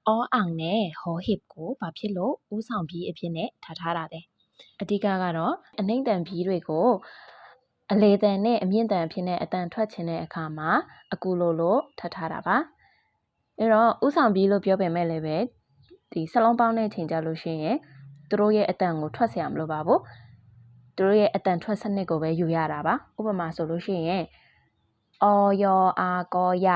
အောအောင်နဲ့ဟောဟစ်ကိုဘာဖြစ်လို့ဦးဆောင်ပြီးအဖြစ်နဲ့ထားတာလဲအဓိကကတော့အနှိမ့်တန်ပြီးတွေကိုအလေတန်နဲ့အမြင့်တန်အဖြစ်နဲ့အတန်ထွက်ခြင်းတဲ့အခါမှာအကူလို့ထားတာပါအဲ့တော့ဦးဆောင်ပြီးလို့ပြောပေမဲ့လည်းပဲဒီစလုံးပေါင်းတဲ့ချိန်ကြလို့ရှိရင်သူတို့ရဲ့အတန်ကိုထွက်เสียမလို့ပါဘူးသူတို့ရဲ့အတန်ထွက်စနစ်ကိုပဲယူရတာပါဥပမာဆိုလို့ရှိရင်အော်ယောအာကောယ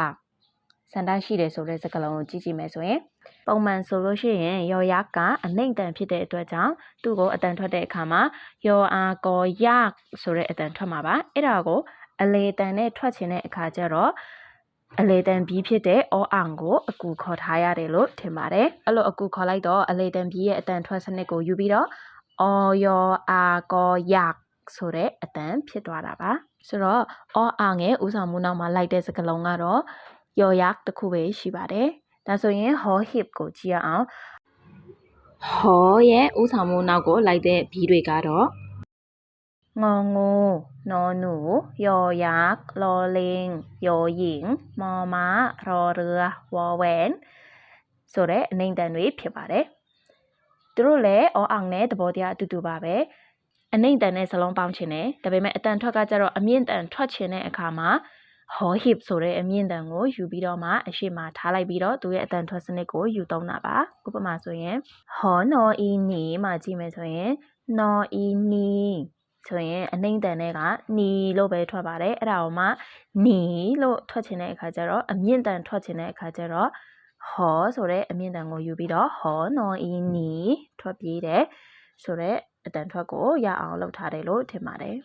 စန္ဒရှိတယ်ဆိုတဲ့စကားလုံးကိုကြည့်မယ်ဆိုရင်ပုံမှန်ဆိုလို့ရှိရင်ယောယာကအနှိမ့်တန်ဖြစ်တဲ့အတွက်ကြောင့်သူ့ကိုအတန်ထွက်တဲ့အခါမှာယောအာကောယဆိုတဲ့အတန်ထွက်မှာပါအဲ့ဒါကိုအလေတန်နဲ့ထွက်ခြင်းတဲ့အခါကျတော့အလေတန်ပြီးဖြစ်တဲ့အောအောင်ကိုအကူခေါ်ထားရတယ်လို့ထင်ပါတယ်အဲ့လိုအကူခေါ်လိုက်တော့အလေတန်ပြီးရဲ့အတန်ထွက်စနစ်ကိုယူပြီးတော့အော်ယောအာကောယဆိုတဲ့အတန်ဖြစ်သွားတာပါဆိုတော့အောအောင်ရဲ့ဦးဆောင်မှုနောက်မှာလိုက်တဲ့စကားလုံးကတော့ယောယာတစ်ခုပဲရှိပါတယ်ဒါဆိုရင် hall hip ကိုကြည့်ရအောင် hall ရဲ့ဦးဆောင်မှုနောက်ကိုလိုက်တဲ့ b တွေကတော့ငေါငိုနော်หนูยอยักษ์ลอลิงยอหญิงมอม้ารอเรือวอแหวนဆိုတဲ့အနှိမ့်တန်တွေဖြစ်ပါတယ်သူတို့လည်းအောအောင်နဲ့သဘောတရားအတူတူပါပဲအနှိမ့်တန်နဲ့စလုံးပေါင်းခြင်းနဲ့ဒါပေမဲ့အတန်ထွက်ကကြတော့အမြင့်တန်ထွက်ခြင်းတဲ့အခါမှာhall hip ဆိုတဲ့အမြင့်တန်ကိုယူပြီးတော့မှအရှိမထားလိုက်ပြီးတော့သူရဲ့အတန်ထွက်စနစ်ကိုယူသုံးတာပါဥပမာဆိုရင် hall no i ni မှာကြည့်မယ်ဆိုရင် no i ni ဆိုရင်အနှိမ့်တန်တွေကနီလို့ပဲထွက်ပါတယ်အဲ့ဒါကိုမှနီလို့ထွက်ချင်တဲ့အခါကျတော့အမြင့်တန်ထွက်ချင်တဲ့အခါကျတော့ hall ဆိုတဲ့အမြင့်တန်ကိုယူပြီးတော့ hall no i ni ထွက်ပြေးတယ်ဆိုတဲ့အတန်ထွက်ကိုရအောင်လုပ်ထားတယ်လို့ထင်ပါတယ်